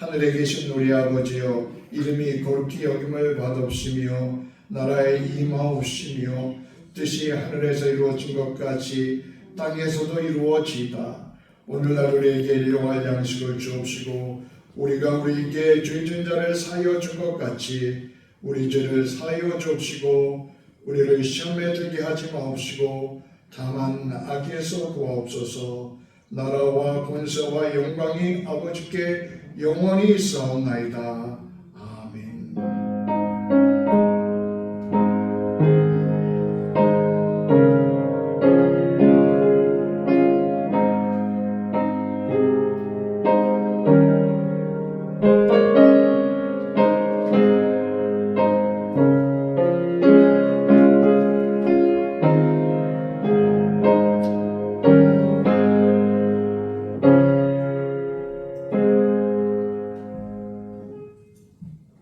하늘에 계신 우리 아버지여, 이름이 거룩히 여김을 받옵시며 나라에 임하옵시며 뜻이 하늘에서 이루어진 것 같이 땅에서도 이루어지이다. 오늘날 우리에게 일용할 양식을 주옵시고 우리가 우리에게 죄 진 자를 사하여 준 것 같이 우리 죄를 사하여 주옵시고 우리를 시험에 들게 하지 마옵시고 다만 악에서 구하옵소서. 나라와 권세와 영광이 아버지께 영원히 있사옵나이다. 아멘.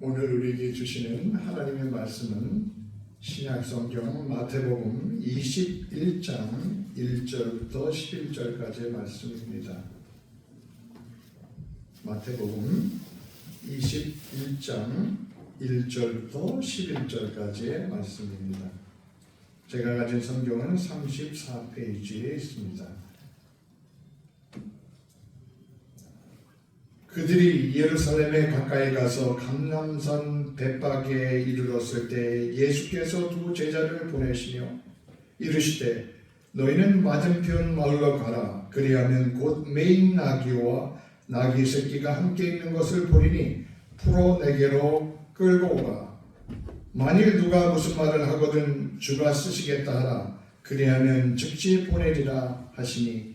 오늘 우리에게 주시는 하나님의 말씀은 신약성경 마태복음 21장 1절부터 11절까지의 말씀입니다. 마태복음 21장 1절부터 11절까지의 말씀입니다. 제가 가진 성경은 34페이지에 있습니다. 그들이 예루살렘에 가까이 가서 감람산 벳바게에 이르렀을 때 예수께서 두 제자를 보내시며 이르시되 너희는 맞은편 마을로 가라. 그리하면 곧 매인 나귀와 나귀 새끼가 함께 있는 것을 보리니 풀어 내게로 끌고 오라. 만일 누가 무슨 말을 하거든 주가 쓰시겠다 하라. 그리하면 즉시 보내리라 하시니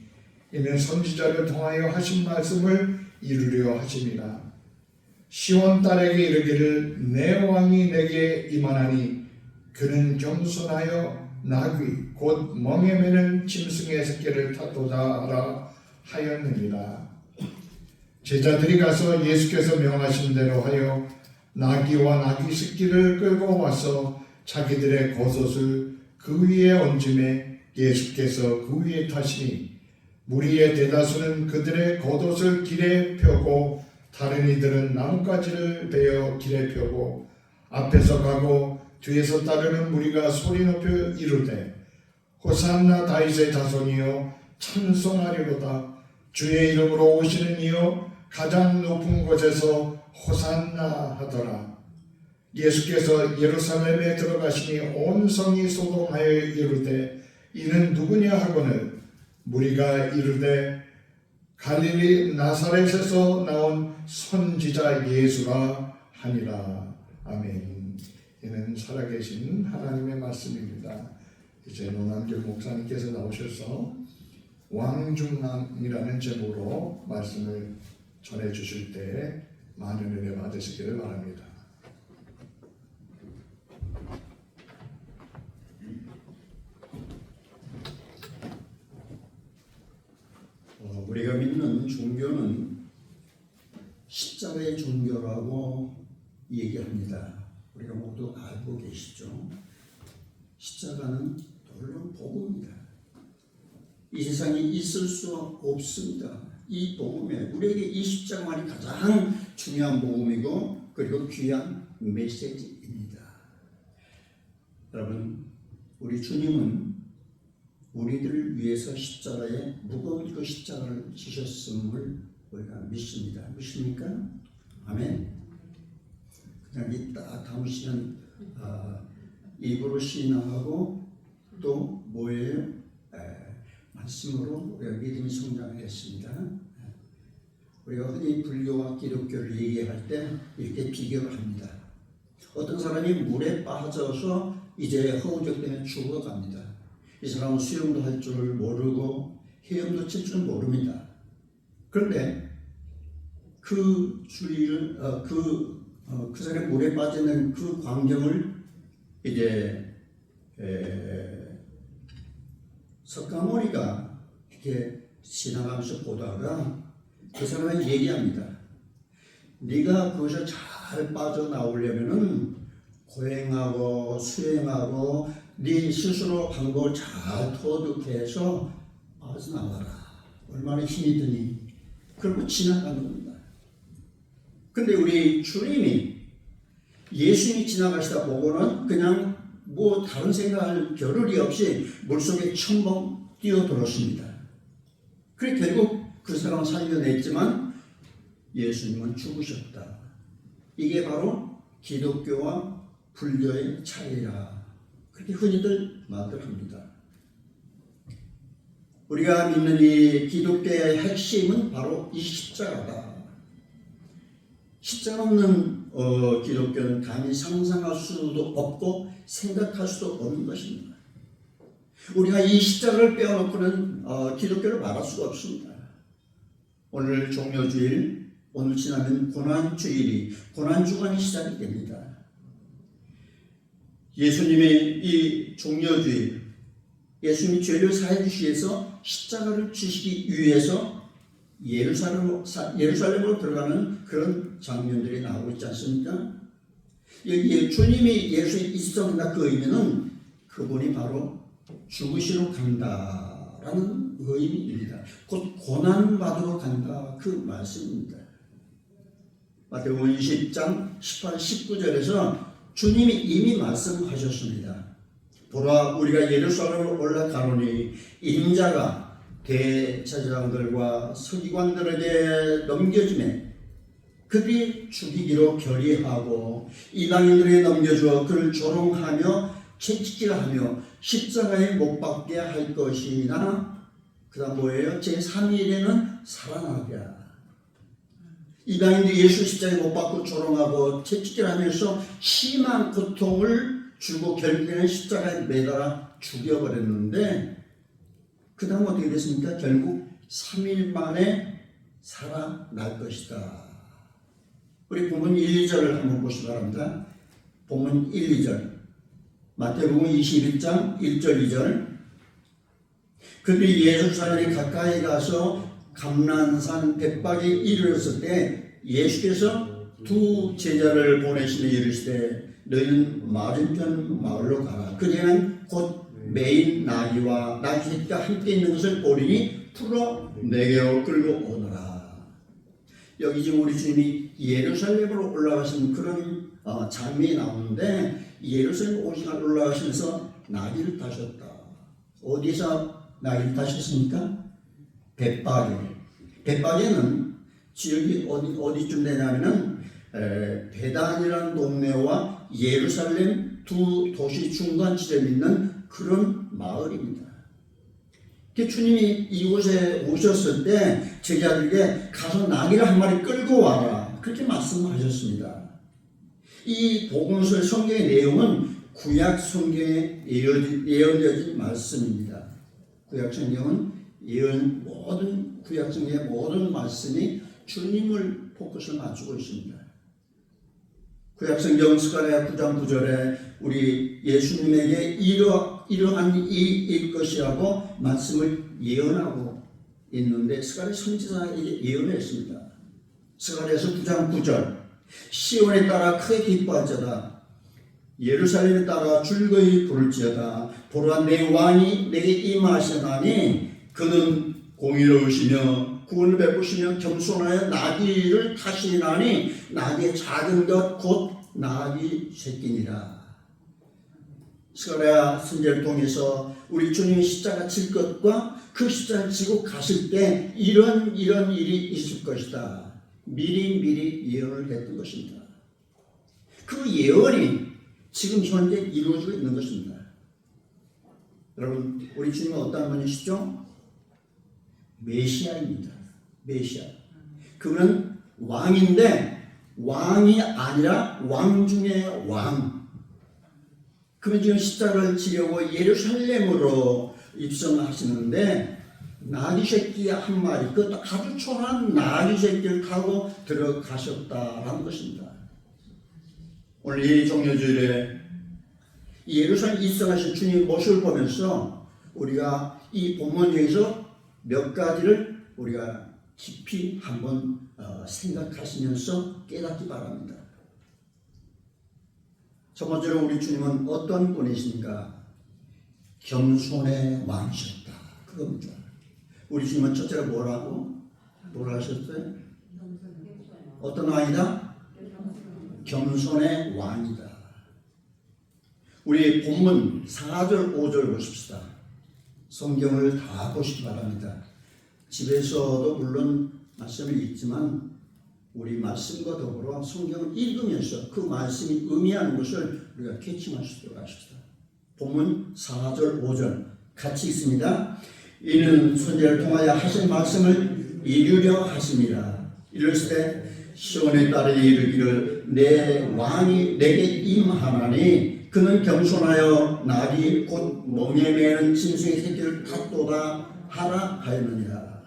이는 선지자를 통하여 하신 말씀을 이루려 하심이라. 시온 딸에게 이르기를 내 왕이 내게 임하나니 그는 겸손하여 나귀 곧 멍에 매는 짐승의 새끼를 탔도다 하라 하였느니라. 제자들이 가서 예수께서 명하신 대로 하여 나귀와 나귀 새끼를 끌고 와서 자기들의 겉옷을 그 위에 얹음에 예수께서 그 위에 타시니 무리의 대다수는 그들의 겉옷을 길에 펴고 다른 이들은 나뭇가지를 베어 길에 펴고 앞에서 가고 뒤에서 따르는 무리가 소리 높여 이르되 호산나 다윗의 자손이여 찬송하리로다. 주의 이름으로 오시는 이여 가장 높은 곳에서 호산나 하더라. 예수께서 예루살렘에 들어가시니 온 성이 소동하여 이르되 이는 누구냐 하거늘 무리가 이르되 갈릴리 나사렛에서 나온 선지자 예수라 하니라. 아멘. 이는 살아계신 하나님의 말씀입니다. 이제 노남길 목사님께서 나오셔서 왕중왕이라는 제목으로 말씀을 전해주실 때 많은 은혜 받으시기를 바랍니다. 우리가 믿는 종교는 십자가의 종교라고 얘기합니다. 우리가 모두 알고 계시죠? 십자가는 놀라운 복음입니다. 이 세상에 있을 수 없습니다. 이 복음에 우리에게 이 십자가만이 가장 중요한 복음이고 그리고 귀한 메시지입니다. 여러분, 우리 주님은 우리들을 위해서 십자가에 무거운 그 십자가를 지셨음을 우리가 믿습니다. 믿습니까? 아멘. 그냥 딱 담으시는 입으로 신앙하고 또 뭐예요? 말씀으로 우리가 믿음이 성장했습니다. 우리가 흔히 불교와 기독교를 얘기할 때 이렇게 비교를 합니다. 어떤 사람이 물에 빠져서 이제 허우적 때문에 죽어갑니다. 이 사람은 수영도 할 줄 모르고 헤엄도 칠 줄 모릅니다. 그런데 그 사람이 물에 빠지는 그 광경을 이제 석가모니가 이렇게 지나가면서 보다가 그 사람이 얘기합니다. 네가 그것을 잘 빠져나오려면은 고행하고 수행하고 네 스스로 방법을 잘 터득해서 빠져나와라. 얼마나 힘이 드니. 그리고 지나가는 겁니다. 근데 우리 주님이 예수님이 지나가시다 보고는 그냥 뭐 다른 생각할 겨를이 없이 물속에 첨벙 뛰어들었습니다. 그래 결국 그 사람은 살려냈지만 예수님은 죽으셨다. 이게 바로 기독교와 불교의 차이라. 그렇게 흔히들 말을 합니다. 우리가 믿는 이 기독교의 핵심은 바로 이 십자가다. 십자가 없는 기독교는 감히 상상할 수도 없고 생각할 수도 없는 것입니다. 우리가 이 십자가를 빼어놓고는 기독교를 말할 수가 없습니다. 오늘 종료주일, 오늘 지나면 고난주일이 고난주간이 시작이 됩니다. 예수님의 이 종료주일, 예수님이 죄를 사해 주시기 위해서 십자가를 지시기 위해서 예루살렘으로 들어가는 그런 장면들이 나오고 있지 않습니까? 주님이 예수의 입성이나 그 의미는 그분이 바로 죽으시러 간다라는 의미입니다. 곧 고난받으러 간다 그 말씀입니다. 마태복음 20장 18, 19절에서 주님이 이미 말씀하셨습니다. 보라 우리가 예루살렘으로 올라가노니 인자가 대제사장들과 서기관들에게 넘겨지매 그들이 죽이기로 결의하고 이방인들에게 넘겨주어 그를 조롱하며 채찍질하며 십자가에 못 박게 할 것이나 그 다음 뭐예요? 제3일에는 살아나리라. 이방인들이 예수 십자가에 못 박고 조롱하고 채찍질하면서 심한 고통을 주고 결국에는 십자가에 매달아 죽여버렸는데 그 다음 어떻게 됐습니까? 결국 3일 만에 살아날 것이다. 우리 본문 1, 2절을 한번 보시기 바랍니다. 본문 1, 2절 마태복음 21장 1절 2절 그들이 예루살렘에 가까이 가서 감난산 bet박에 이르렀을 때 예수께서 두 제자를 보내시며 이르시되 너희는 맞은편 마을로 가라. 그들은 곧 매인 나귀와 나귀 새끼가 함께 있는 것을 보리니 풀어 내게로 끌고 오너라. 여기 지금 우리 주님이 예루살렘으로 올라가신 그런 장면이 나오는데 예루살렘 올라가시면서 나귀를 타셨다. 어디서 나귀를 타셨습니까? bet박에. bet박에는 지역이 어디쯤 되냐면은 베단이라는 동네와 예루살렘 두 도시 중간 지점에 있는 그런 마을입니다. 주님이 이곳에 오셨을 때 제자들에게 가서 나귀를 한 마리 끌고 와라 그렇게 말씀하셨습니다. 이 복음서 성경의 내용은 구약 성경에 예언되어진 말씀입니다. 구약 성경은 모든 구약 성경의 모든 말씀이 주님을 포커스를 맞추고 있습니다. 구약 성경 스가랴 9장 9절에 우리 예수님에게 이러한 일 것이라고 말씀을 예언하고 있는데 스가랴 선지자에게 예언했습니다. 스가랴에서 9장 9절 시온에 따라 크게 기뻐할지어다 예루살렘에 따라 즐거이 부를지어다 보라 내 왕이 내게 임하시나니 그는 공의로우시며 구원을 베푸시며 겸손하여 나귀를 타시나니 나귀의 작은 것 곧 나귀 새끼니라. 스가랴 선지자를 통해서 우리 주님이 십자가 질 것과 그 십자가 지고 가실 때 이런 일이 있을 것이다. 미리 예언을 했던 것입니다. 그 예언이 지금 현재 이루어지고 있는 것입니다. 여러분 우리 주님은 어떤 분이시죠? 메시아입니다. 메시아. 그분은 왕인데 왕이 아니라 왕 중에 왕. 그분 지금 십자가를 지려고 예루살렘으로 입성하시는데 나귀 새끼 한 마리, 그것도 아주 초라한 나귀 새끼를 타고 들어가셨다라는 것입니다. 오늘 이 종료주일에 예루살렘 입성하신 주님의 모습을 보면서 우리가 이 본문에서 몇 가지를 우리가 깊이 한번 생각하시면서 깨닫기 바랍니다. 첫 번째로 우리 주님은 어떤 분이십니까? 겸손의 왕이셨다. 그겁니다. 우리 주님은 첫째로 뭐라 하셨어요? 어떤 왕이다? 겸손의 왕이다. 우리 본문 4절 5절 보십시다. 성경을 다 보시기 바랍니다. 집에서도 물론 말씀을 읽지만 우리 말씀과 더불어 성경을 읽으면서 그 말씀이 의미하는 것을 우리가 캐치할 수 있도록 하십시다. 본문 4절 5절 같이 읽습니다. 이는 선지자를 통하여 하신 말씀을 이루려 하심이라. 이르시되 시온의 딸이 이르기를 내 왕이 내게 임하나니 그는 겸손하여 나귀 곧 멍에 매는 짐승의 새끼를 탔도다 하라 하였느니라.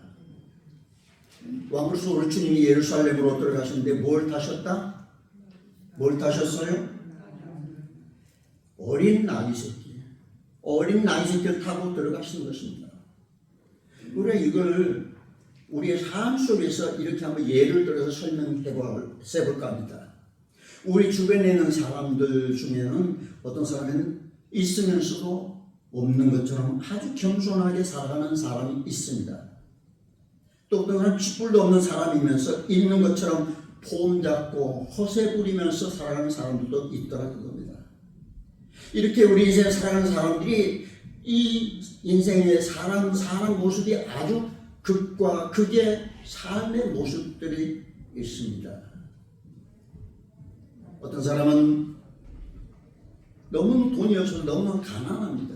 왕으로서 우리 주님이 예루살렘으로 들어가시는데 뭘 타셨다? 뭘 타셨어요? 어린 나귀 새끼. 어린 나귀 새끼를 타고 들어가시는 것입니다. 우리가 이걸 우리의 삶 속에서 이렇게 한번 예를 들어서 설명해 볼까 합니다. 우리 주변에 있는 사람들 중에는 어떤 사람은 있으면서도 없는 것처럼 아주 겸손하게 살아가는 사람이 있습니다. 또 어떤 사람은 쥐뿔도 없는 사람이면서 있는 것처럼 폼 잡고 허세 부리면서 살아가는 사람들도 있더라 그겁니다. 이렇게 우리 인생에 살아가는 사람들이 이 인생의 사람 모습이 아주 극과 극의 삶의 모습들이 있습니다. 어떤 사람은 너무 돈이 없어서 너무 가난합니다.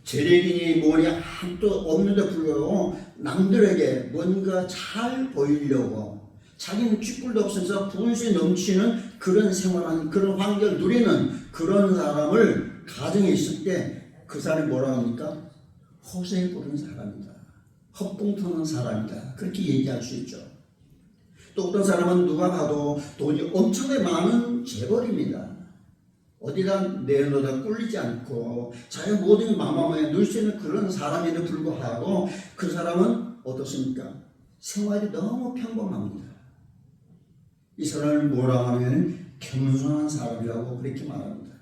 재력이니 뭐니 아무도 없는데 불구하고 남들에게 뭔가 잘 보이려고 자기는 쥐뿔도 없어서 분수에 넘치는 그런 생활하는 그런 환경을 누리는 그런 사람을 가정에 있을 때 그 사람이 뭐라 합니까? 허세 부르는 사람이다. 헛붕 터는 사람이다. 그렇게 얘기할 수 있죠. 또 어떤 사람은 누가 봐도 돈이 엄청나게 많은 재벌입니다. 어디다 내놓다 꿀리지 않고 자기가 모든 마마마에 누릴 수 있는 그런 사람에도 불구하고 그 사람은 어떻습니까? 생활이 너무 평범합니다. 이 사람을 뭐라 하면 겸손한 사람이라고 그렇게 말합니다.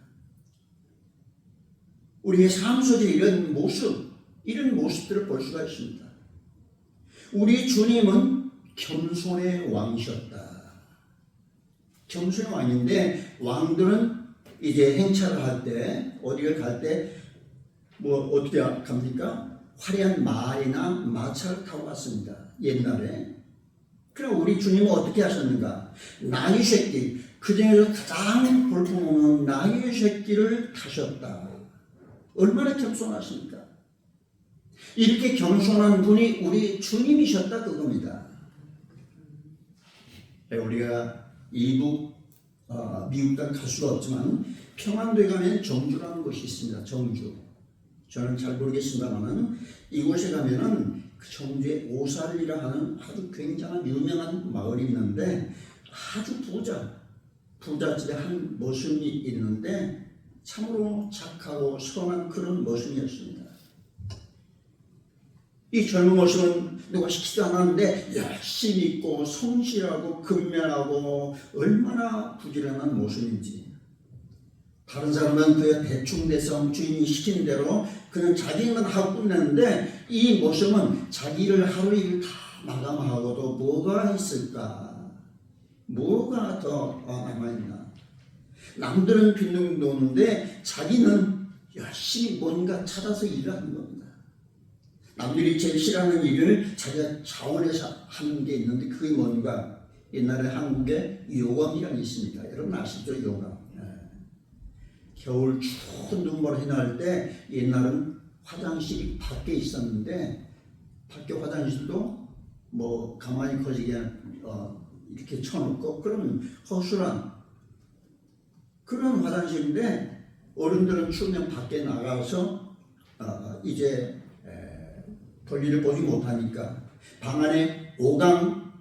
우리의 삶 속에 이런 모습들을 볼 수가 있습니다. 우리 주님은 겸손의 왕이셨다. 겸손의 왕인데 왕들은 이제 행차를 할 때 어디를 갈 때 뭐 어떻게 갑니까? 화려한 말이나 마차를 타고 갔습니다. 옛날에. 그럼 우리 주님은 어떻게 하셨는가? 나귀 새끼, 그 중에서 가장 볼품없는 나귀 새끼를 타셨다. 얼마나 겸손하십니까? 이렇게 겸손한 분이 우리 주님이셨다 그겁니다. 우리가 이북 미국까지 갈 수가 없지만 평안도에 가면 정주라는 곳이 있습니다. 정주. 저는 잘 모르겠습니다만 이곳에 가면은 그 정주의 오살리라 하는 아주 굉장한 유명한 마을이 있는데 아주 부잣집의 한 모습이 있는데 참으로 착하고 선한 그런 모습이었습니다. 이 젊은 모습은 누가 시키지도 않았는데 열심히 있고 성실하고 근면하고 얼마나 부지런한 모습인지. 다른 사람은 그냥 대충대성 주인이 시키는 대로 그냥 자기만 하고 끝냈는데 이 모습은 자기를 하루 일을 다 마감하고도 뭐가 있을까? 뭐가 더 남아있나? 남들은 빈둥 도는데 자기는 열심히 뭔가 찾아서 일을 하는 겁니다. 남들이 제일 싫어하는 일을 자기가 자원해서 하는 게 있는데 그게 뭔가? 옛날에 한국에 요감이라는 게 있습니다. 여러분 아시죠? 요감. 겨울 추운 눈보라이 날 때 옛날은 화장실이 밖에 있었는데 밖에 화장실도 뭐 가만히 거지게 이렇게 쳐놓고 그러면 허술한 그런 화장실인데 어른들은 추우면 밖에 나가서 이제 볼일을 보지 못하니까 방 안에 5강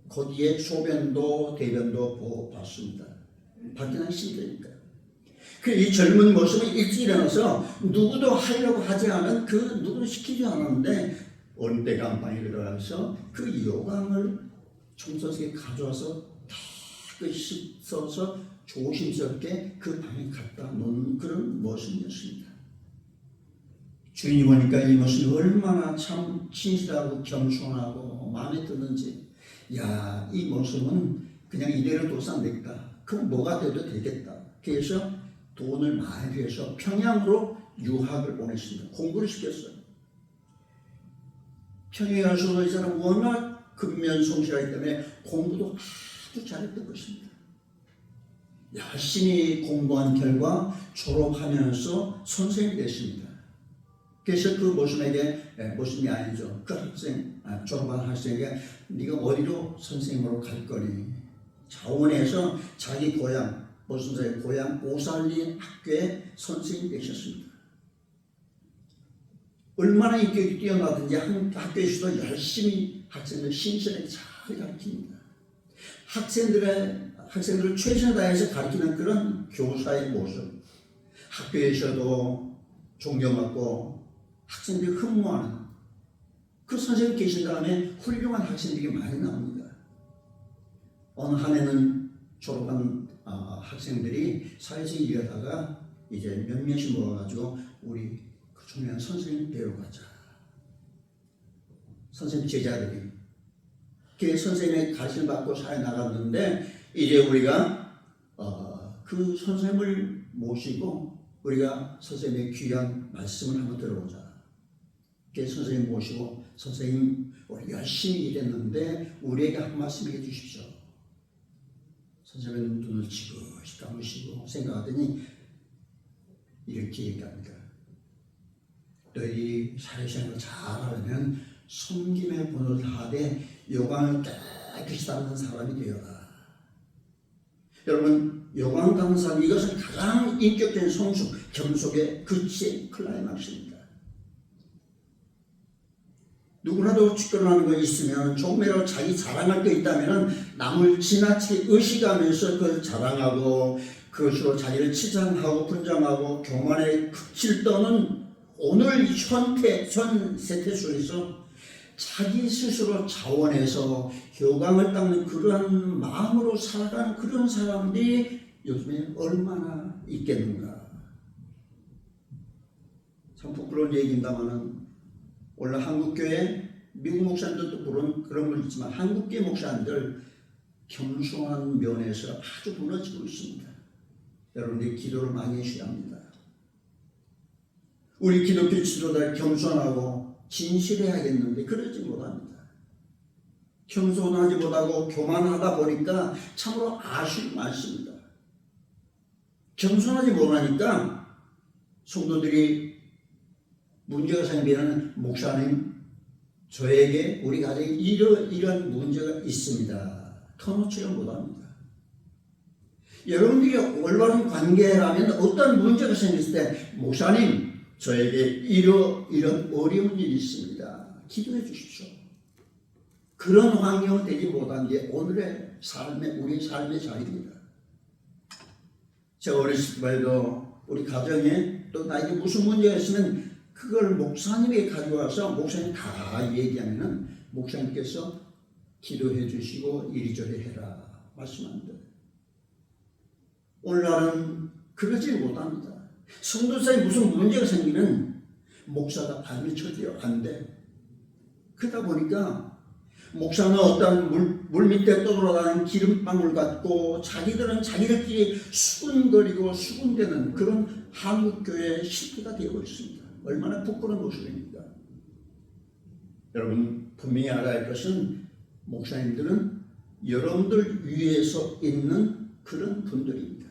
거기에 소변도 대변도 봤습니다. 밖에 나가기 힘드니까. 이 젊은 모습은 일찍 일어나서 누구도 하려고 하지 않은 그 누구도 시키지 않았는데 어느 때가 안방에 들어가서 그 요강을 청소기에 가져와서 다 씻어서 조심스럽게 그 방에 갖다 놓는 그런 모습이었습니다. 주인이 보니까 이 모습이 얼마나 참 친실하고 겸손하고 마음에 드는지 야, 이 모습은 그냥 이대로 둬서 안 되겠다. 그럼 뭐가 돼도 되겠다. 그래서 돈을 많이 들여서 평양으로 유학을 보냈습니다. 공부를 시켰어요. 평양에 가서도 이 사람 워낙 근면성실하기 때문에 공부도 아주 잘했던 것입니다. 열심히 공부한 결과 졸업하면서 선생님이 됐습니다. 그래서 그 모습이 아니죠. 그 학생, 졸업한 학생에게 네가 어디로 선생님으로 갈 거니? 자원에서 자기 고향, 고향 오살리 학교에 선생님이 되셨습니다. 얼마나 인격이 뛰어나든지 학교에서도 열심히 학생들 신실하게 잘 가르칩니다. 학생들을 최선을 다해서 가르치는 그런 교사의 모습, 학교에서도 존경받고 학생들이 흠모하는 그 선생님 계신 다음에 훌륭한 학생들이 많이 나옵니다. 어느 한 해는 졸업한 학생들이 사회생활 일하다가 이제 몇몇이 모아가지고 우리 그 중요한 선생님 배우러 가자. 선생님 제자들이 그 선생님의 가르침을 받고 사회 나갔는데 이제 우리가 그 선생님을 모시고 우리가 선생님의 귀한 말씀을 한번 들어보자. 그 선생님 모시고 선생님 우리 열심히 일했는데 우리에게 한 말씀 해주십시오. 선생님은 눈을 지그시 감으시고 생각하더니 이렇게 얘기합니다. 너희 사회생활을 잘하려면 섬김의 본을 다하되 요강을 깨끗이 닦는 사람이 되어라. 여러분, 요강 닦는 사람, 이것은 가장 인격적인 성숙, 겸속의 끝의 클라이막스입니다. 누구라도 축구하는 거 있으면 조금이라도 자기 자랑할 게 있다면 남을 지나치게 의식하면서 그걸 자랑하고 그것으로 자기를 치장하고 분장하고 교만에 극치를 떠는 오늘 현 세태 속에서 자기 스스로 자원해서 교강을 닦는 그러한 마음으로 살아가는 그런 사람들이 요즘에 얼마나 있겠는가. 참 부끄러운 얘기입니다만은 원래 한국교회 미국 목사님들도 그런 걸 있지만 한국교회 목사님들 겸손한 면에서 아주 무너지고 있습니다. 여러분들이 기도를 많이 해주셔야 합니다. 우리 기독교 지도자를 겸손하고 진실해야겠는데 그러지 못합니다. 겸손하지 못하고 교만하다 보니까 참으로 아쉬움이 많습니다. 겸손하지 못하니까 성도들이 문제가 생기는 목사님 저에게 우리 가정에 이런 문제가 있습니다. 터놓지를 못합니다. 여러분들이 올바른 관계라면 어떤 문제가 생겼을 때 목사님 저에게 이런 어려운 일이 있습니다. 기도해 주십시오. 그런 환경은 되지 못한 게 오늘의 우리 삶의 자리입니다. 제가 어렸을 때도 우리 가정에 또 나에게 무슨 문제가 있으면 그걸 목사님에게 가져와서 목사님 다 얘기하면은 목사님께서 기도해 주시고 이리저리 해라 말씀합니다. 오늘날은 그러지 못합니다. 성도사에 무슨 문제가 생기면 목사가 발을 쳐줘요. 안 돼. 그러다 보니까 목사는 어떤 물 밑에 떠돌아다니는 기름방울 같고 자기들은 자기들끼리 수군거리고 수군대는 그런 한국교회의 실패가 되고 있습니다. 얼마나 부끄러운 모습입니까? 여러분 분명히 알아야 할 것은 목사님들은 여러분들 위에서 있는 그런 분들입니다.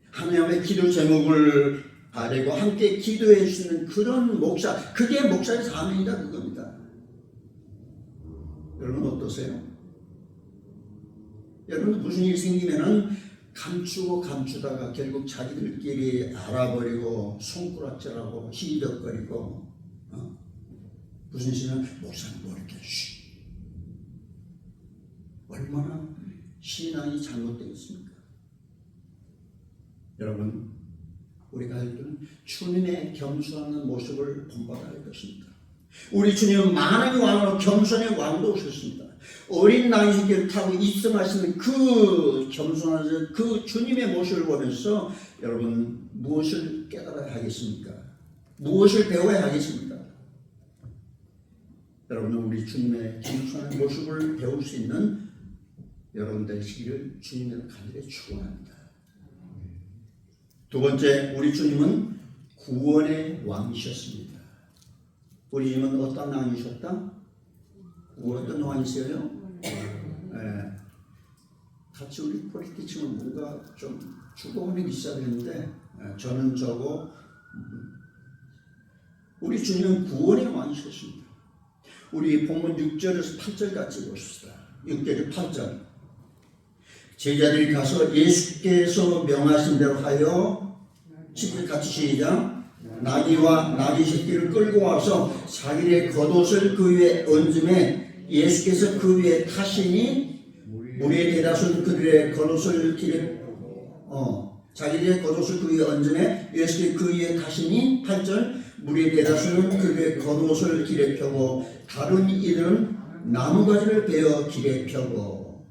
하나님의 기도 제목을 아뢰고 함께 기도해 주시는 그런 목사, 그게 목사의 사명이다 그겁니다. 여러분 어떠세요? 여러분 무슨 일이 생기면은 감추다가 결국 자기들끼리 알아버리고 손가락질하고 희덕거리고 무슨 시는 목사님 뭐 이렇게 얼마나 신앙이 잘못되어 있습니까? 여러분 우리 가족들은 주님의 겸손한 모습을 본받아야 할 것입니다. 우리 주님은 만왕의 왕으로 겸손의 왕으로 오셨습니다. 어린 나귀 새끼를 타고 입성하시는 그 겸손한 그 주님의 모습을 보면서 여러분 무엇을 깨달아야 하겠습니까? 무엇을 배워야 하겠습니까? 여러분은 우리 주님의 진솔한 모습을 배울 수 있는 여러분 되시기를 주님의 간절히 축원합니다. 두 번째, 우리 주님은 구원의 왕이셨습니다. 우리 주님은 어떤 왕이셨다? 어떤 왕이세요? 같이 우리 폴리티층은 뭔가 좀 주고받는 게 있어야 되는데 저는 저거 우리 주님은 구원의 왕이셨습니다. 우리 본문 6절에서 8절 같이 보십시다. 6절에 8절 제자들이 가서 예수께서 명하신 대로 하여 10절 같이 시작 나귀와 나귀 새끼를 끌고 와서 자기의 겉옷을 그 위에 얹음에 예수께서 그 위에 타시니 물에 대다수는 그들의 겉옷을 길에 자기의 겉옷을 그 위에 얹음에 예수께서 그 위에 타시니 8절 물에 대다수는 그들의 겉옷을 길에 펴고 다른 이들은 나무가지를 베어 길에 펴고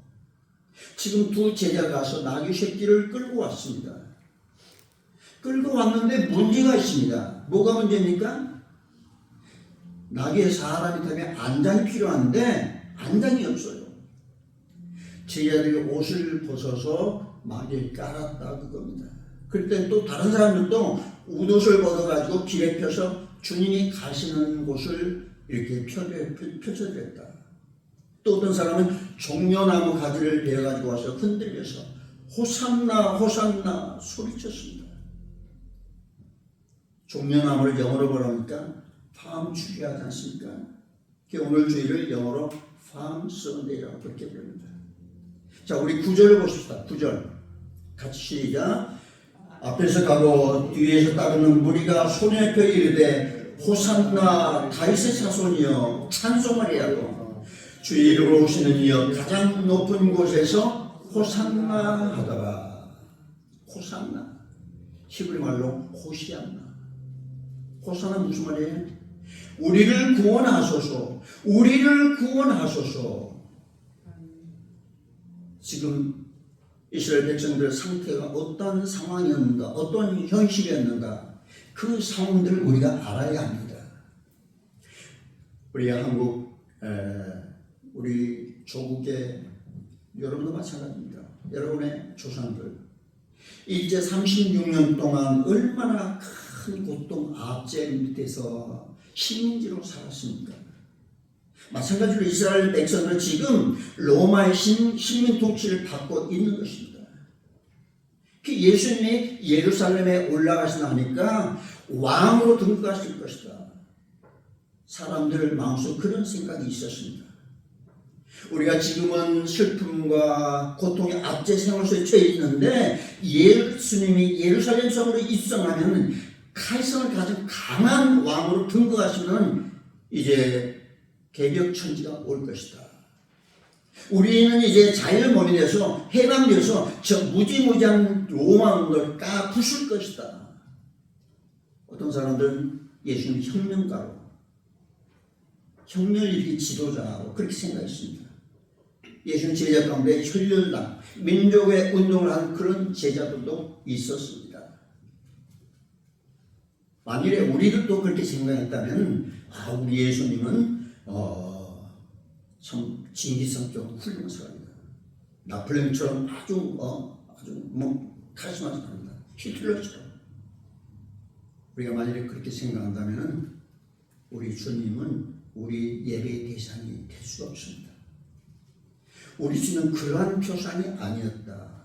지금 두 제자가 가서 나귀 새끼를 끌고 왔습니다. 끌고 왔는데 문제가 있습니다. 뭐가 문제입니까? 나귀에 사람이 타면 안장이 필요한데 안장이 없어요. 제자들이 옷을 벗어서 나귀에 깔았다 그겁니다. 그때 또 다른 사람들도 웃옷을 벗어가지고 길에 펴서 주님이 가시는 곳을 이렇게 펼쳐드렸다. 또 어떤 사람은 종려나무 가지를 베어가지고 와서 흔들려서 호산나 호산나 소리쳤습니다. 종려나무를 영어로 뭐랍니까? palm tree 하지 않습니까? 오늘 주일을 영어로 palm Sunday라고 그렇게 부릅니다. 자, 우리 9절을 보십시다. 9절 같이 시작. 앞에서 가고 뒤에서 따르는 무리가 손에 펴 이르되 호산나 다윗의 자손이여 찬송하리 하고 주의 이름으로 오시는 이여 가장 높은 곳에서 호산나 하더라. 호산나 히브리 말로 호시안나. 호산나 무슨 말이에요? 우리를 구원하소서. 우리를 구원하소서. 지금 이스라엘 백성들의 상태가 어떤 상황이었는가, 어떤 현실이었는가, 그 상황들을 우리가 알아야 합니다. 우리 한국, 우리 조국의 여러분도 마찬가지입니다. 여러분의 조상들 일제 36년 동안 얼마나 큰 고통, 압제 밑에서 식민지로 살았습니까? 마찬가지로 이스라엘 백성은 지금 로마의 식민 통치를 받고 있는 것입니다. 예수님이 예루살렘에 올라가시나 하니까 왕으로 등극하실 것이다. 사람들 마음속에 그런 생각이 있었습니다. 우리가 지금은 슬픔과 고통의 압제 생활 속에 처해 있는데 예수님이 예루살렘 성으로 입성하면 칼성을 가진 강한 왕으로 등극하시면 이제 개벽천지가 올 것이다. 우리는 이제 자유몸이 돼서 해방돼서 저 무지무지한 로마를 까 부술 것이다. 어떤 사람들은 예수님 혁명가로 혁명을 일으킨 지도자로 그렇게 생각했습니다. 예수님 제자 가운데 혈혈당 민족의 운동을 한 그런 제자들도 있었습니다. 만일에 우리들도 그렇게 생각했다면 우리 예수님은 참 진기성적으로 훌륭한 사람이다. 나폴레옹처럼 아주 카리스마틱합니다. 히틀러처럼. 우리가 만일에 그렇게 생각한다면 우리 주님은 우리 예배의 대상이 될 수가 없습니다. 우리 주는 그러한 표상이 아니었다.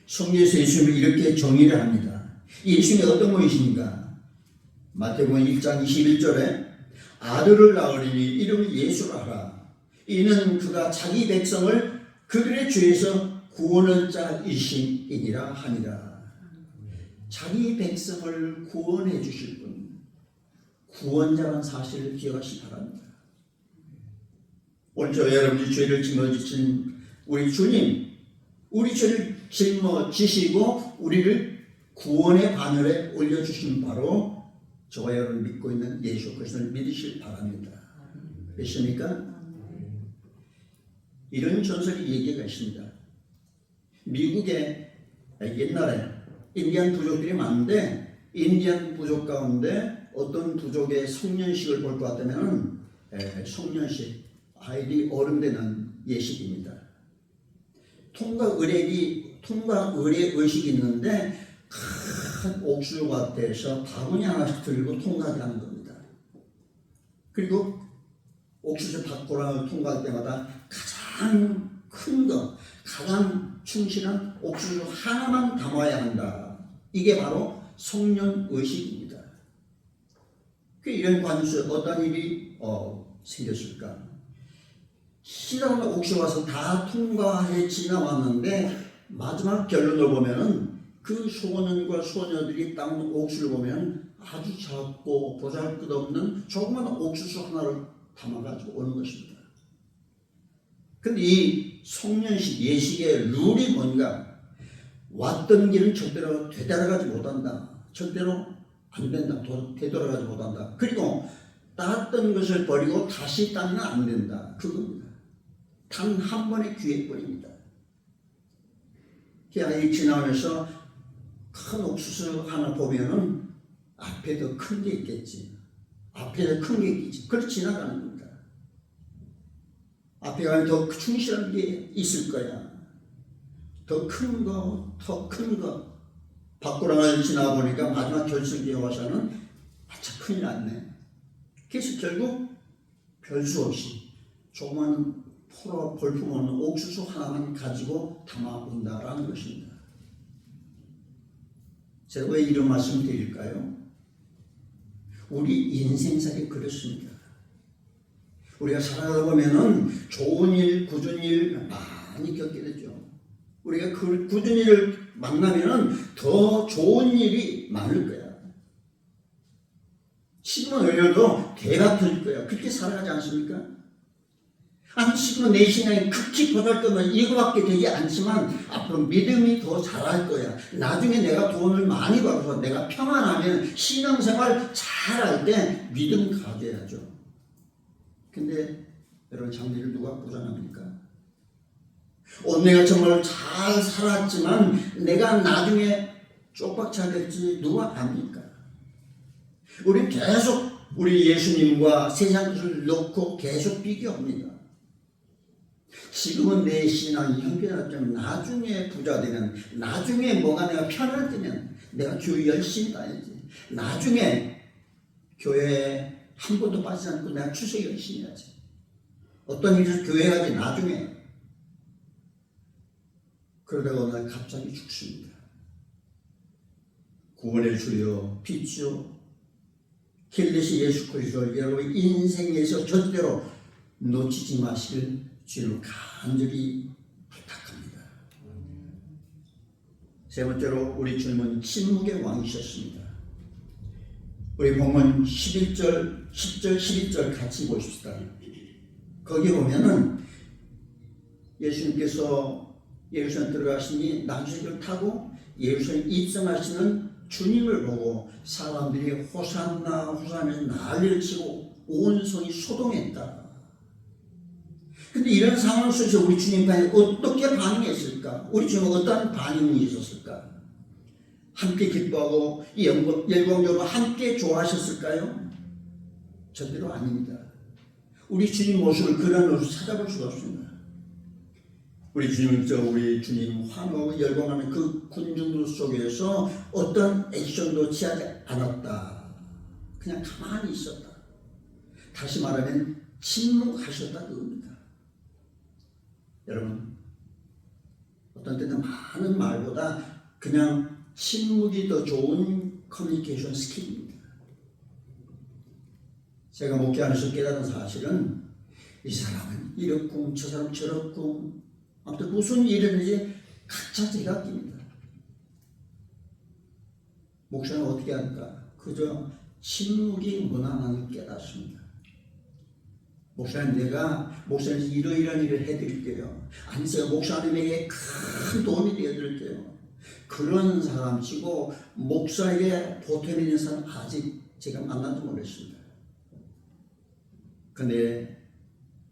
성경에서 예수님을 이렇게 정의를 합니다. 예수님이 어떤 분이십니까? 마태복음 1장 21절에 아들을 낳으리니 이름을 예수라 하라. 이는 그가 자기 백성을 그들의 죄에서 구원할 자이심이니라 하니라. 자기 백성을 구원해 주실 분, 구원자라는 사실을 기억하시기 바랍니다. 오늘 저와 여러분이 죄를 짊어지신 우리 주님, 우리 죄를 짊어지시고 우리를 구원의 바늘에 올려주신 바로 저와 여러분 믿고 있는 예수 그리스도를 믿으실 바랍니다. 믿습니까? 이런 전설이 얘기가 있습니다. 미국에 옛날에 인디안 부족들이 많은데 인디안 부족 가운데 어떤 부족의 성년식을 볼 것 같다면 송년식 아이들이 어른 되는 예식입니다. 통과 의례 의식이 있는데 큰 옥술과 떼서 바구니 하나씩 들고 통과하게 하는 겁니다. 그리고 옥수수 밭고랑을 통과할 때마다 가장 큰 것, 가장 충실한 옥수수 하나만 담아야 한다. 이게 바로 송년 의식입니다. 이런 관수에 어떤 일이 생겼을까? 신랑과 옥수수 와서 다 통과해 지나왔는데 마지막 결론을 보면은 그 소년과 소녀들이 땅 옥수수를 보면 아주 작고 보잘것없는 조그만 옥수수 하나를 담아가지고 오는 것입니다. 근데 이 송년식 예식의 룰이 뭔가? 왔던 길은 절대로 되돌아가지 못한다. 절대로 안 된다. 되돌아가지 못한다. 그리고 따았던 것을 버리고 다시 따면 안 된다. 그겁니다. 단 한 번의 기회뿐입니다. 그냥 지나면서 큰 옥수수 하나 보면은 앞에 더 큰 게 있겠지. 앞에 더 큰 게 있겠지. 그걸 지나가는 겁니다. 앞에 가면 더 충실한 게 있을 거야. 더 큰 거, 더 큰 거. 밖으로 지나보니까 마지막 결승기에 와서는 참 큰일 났네. 그래서 결국 별수 없이 조그만 볼품 없는 옥수수 하나만 가지고 담아온다라는 것입니다. 제가 왜 이런 말씀 드릴까요? 우리 인생살이 그렇습니다. 우리가 살아가다 보면은 좋은 일, 굳은 일 많이 겪게 되죠. 우리가 그 굳은 일을 만나면은 더 좋은 일이 많을 거야. 지금은 오려도 대가 터질 거야. 그렇게 살아가지 않습니까? 아니 지금은 내 신앙이 극히 보잘것없는 이거밖에 되지 않지만 앞으로 믿음이 더 잘할 거야. 나중에 내가 돈을 많이 벌어서 내가 평안하면 신앙생활 잘할 때 믿음 가져야죠. 근데 여러분 장래를 누가 보장합니까? 내가 정말 잘 살았지만 내가 나중에 쪽박차 될지 누가 압니까? 우리 계속 우리 예수님과 세상 것을 놓고 계속 비교합니다. 지금은 내 신앙이 형편없지만 나중에 부자 되면, 나중에 뭐가 내가 편할 때면 내가 교회 열심히 다니지. 나중에 교회에 한 번도 빠지지 않고 내가 추석 열심히 하지. 어떤 일에서 교회 가지 나중에. 그러다가 어느 날 갑자기 죽습니다. 구원의 주여 빛이요 길리시 예수 그리스도를 여러분 인생에서 절대로 놓치지 마시길 주님을 간절히 부탁합니다. 세 번째로 우리 주님은 침묵의 왕이셨습니다. 우리 본문 11절, 10절, 11절 같이 보십시다. 거기 보면은 예수님께서 예루살렘 들어가시니 나주를 타고 예루살렘 입성하시는 주님을 보고 사람들이 호산나 호산나 난리를 치고 온 성이 소동했다. 근데 이런 상황 속에서 우리 주님과는 어떻게 반응했을까? 우리 주님은 어떤 반응이 있었을까? 함께 기뻐하고 열광적으로 함께 좋아하셨을까요? 절대로 아닙니다. 우리 주님 모습을 그런 모습을 찾아볼 수가 없습니다. 우리 주님 환호하고 열광하는 그 군중들 속에서 어떤 액션도 취하지 않았다. 그냥 가만히 있었다. 다시 말하면 침묵하셨다 그겁니다. 여러분, 어떤 때는 많은 말보다 그냥 침묵이 더 좋은 커뮤니케이션 스킬입니다. 제가 목회하면서 깨달은 사실은 이 사람은 이렇고 저 사람 저렇고 아무튼 무슨 일이든지 각자 제각기입니다. 목사는 어떻게 할까? 그저 침묵이 무난함을 깨닫습니다. 목사님 내가 목사님 이러이러한 일을 해드릴게요. 아니 제가 목사님에게 큰 도움이 되어드릴게요. 그런 사람 치고 목사에게 보탬이 있는 사람 아직 제가 만난지 모르겠습니다. 근데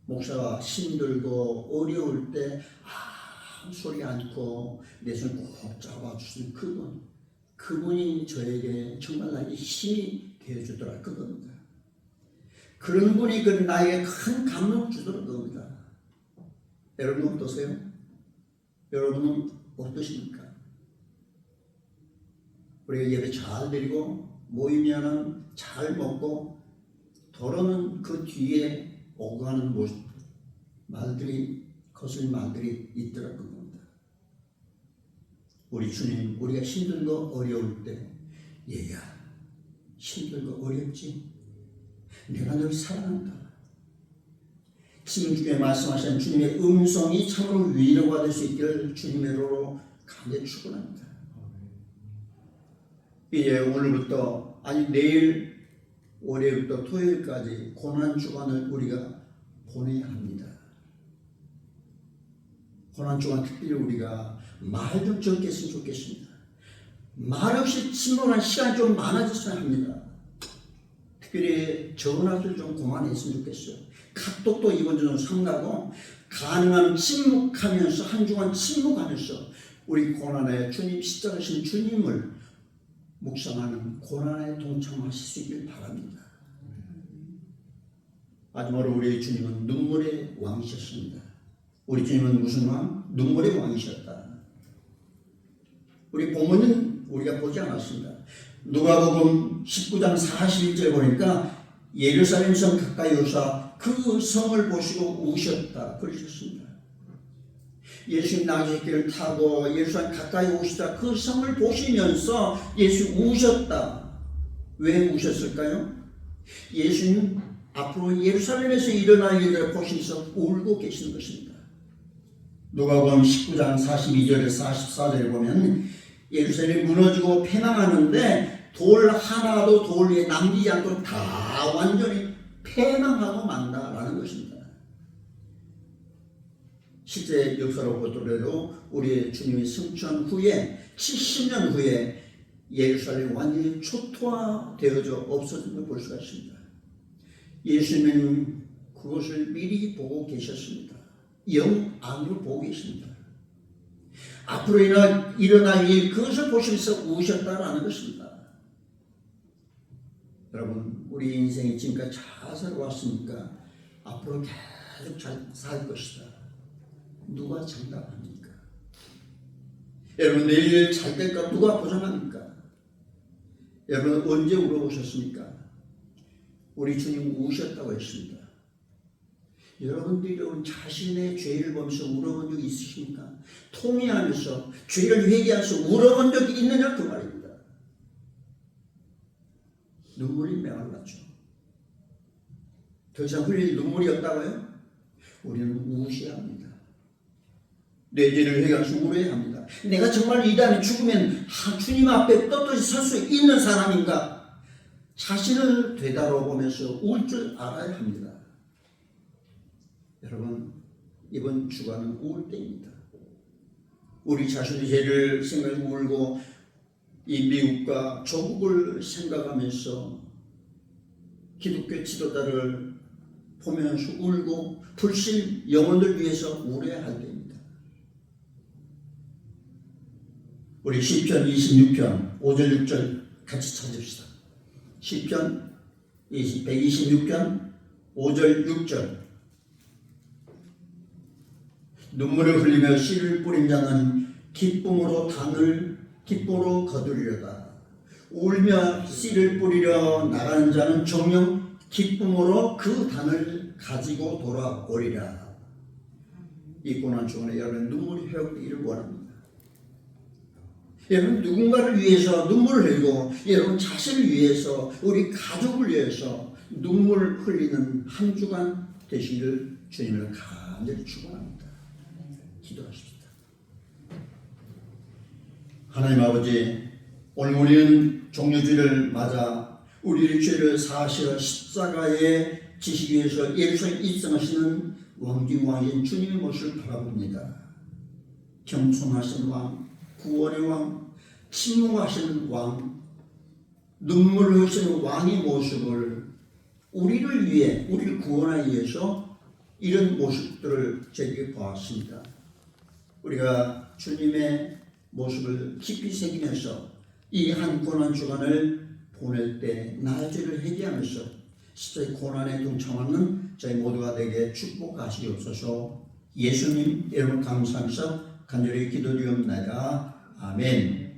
목사가 힘들고 어려울 때 아무 소리 않고 내 손 꼭 잡아주시는 그분이 저에게 정말 나에게 힘이 되어주더라 그겁니다. 그런 분이 그 나에게 큰 감동을 주도록 겁니다. 여러분 어떠세요? 여러분은 어떠십니까? 우리가 예배 잘 드리고 모이면은 잘 먹고 더러는 그 뒤에 오고 하는 모습 말들이 거슬린 말들이 있더라고 겁니다. 우리 주님 우리가 힘들고 어려울 때 얘야 힘들고 어렵지? 내가 널 사랑한다. 지금 중에 말씀하신 주님의 음성이 참으로 위로가 될 수 있기를 주님으로 간절히 축원합니다. 이제 오늘부터 아니 내일 월요일부터 토요일까지 고난 주간을 우리가 보내야 합니다. 고난 주간 특별히 우리가 말 좀 적게 했으면 좋겠습니다. 말 없이 침묵한 시간이 좀 많아졌어야 합니다. 특별히 전화를 좀 그만했으면 좋겠어요. 카톡도 이번 주는 삼가고 가능한 침묵하면서 한 주간 침묵하면서 우리 고난에 주님 십자가신 주님을 묵상하는 고난에 동참하실 수 있길 바랍니다. 마지막으로 우리 주님은 눈물의 왕이셨습니다. 우리 주님은 무슨 왕? 눈물의 왕이셨다. 우리 본문은 우리가 보지 않았습니다. 누가복음 19장 41절 보니까 예루살렘 성 가까이 오사 그 성을 보시고 우셨다 그러셨습니다. 예수님 나귀새끼를 타고 예루살렘 가까이 오시다 그 성을 보시면서 예수 우셨다. 왜 우셨을까요? 예수님 앞으로 예루살렘에서 일어날 일을 보시면서 울고 계시는 것입니다. 누가복음 19장 42절에서 44절에 보면 예루살렘이 무너지고 패망하는데 돌 하나도 돌 위에 남기지 않고 다 완전히 패망하고 만다라는 것입니다. 실제 역사로 보더라도 우리 주님이 승천 후에 70년 후에 예루살렘이 완전히 초토화되어져 없어진 걸 볼 수가 있습니다. 예수님은 그것을 미리 보고 계셨습니다. 영 안으로 보고 계십니다. 앞으로 일어날 일 그것을 보시면서 우셨다라는 것입니다. 여러분 우리 인생이 지금까지 잘 살아왔으니까 앞으로 계속 잘 살 것이다. 누가 장담합니까? 여러분 내일 잘 될까 누가 보장합니까? 여러분 언제 울어보셨습니까? 우리 주님 우셨다고 했습니다. 여러분들이 자신의 죄를 보면서 울어본 적이 있으십니까? 통회하면서 죄를 회개하면서 울어본 적이 있느냐 그 말입니다. 눈물이 메말랐죠. 더 이상 흘릴 눈물이 없다고요? 우리는 우셔야 합니다. 내 죄를 회개하면서 울어야 합니다. 내가 정말 이 다음에 죽으면 주님 앞에 떳떳이 설 수 있는 사람인가? 자신을 되돌아보면서 울 줄 알아야 합니다. 여러분 이번 주간은 울 때입니다. 우리 자신의 죄를 생각하고 울고 이 미국과 조국을 생각하면서 기독교 지도자를 보면서 울고 불신 영혼들 위해서 울어야 할 때입니다. 우리 시편 26편 5절 6절 같이 찾읍시다. 시편 126편 5절 6절 눈물을 흘리며 씨를 뿌린 자는 기쁨으로 거두리려다. 울며 씨를 뿌리려 나가는 자는 정녕 기쁨으로 그 단을 가지고 돌아오리라. 이 고난 중에 여러분 눈물이 회복되기를 원합니다. 여러분 누군가를 위해서 눈물을 흘리고 여러분 자신을 위해서 우리 가족을 위해서 눈물을 흘리는 한 주간 되시기를 주님을 간절히 축원합니다. 기도하십시다. 하나님 아버지, 오늘 우리는 종료주일을 맞아 우리의 죄를 사하시어 십자가에 지시기 위해서 예루살렘 입성하시는 왕중왕인 주님의 모습을 바라봅니다. 겸손하신 왕, 구원의 왕, 침묵하시는 왕, 눈물을 흘리시는 왕의 모습을 우리를 위해, 우리를 구원하기 위해서 이런 모습들을 저에게 보았습니다. 우리가 주님의 모습을 깊이 새기면서 이 한 고난 주간을 보낼 때 나의 죄를 회개하면서 십자의 고난에 동참하는 저희 모두가 되게 축복하시옵소서. 예수님 이름으로 감사하면서 간절히 기도드리옵나이다. 아멘.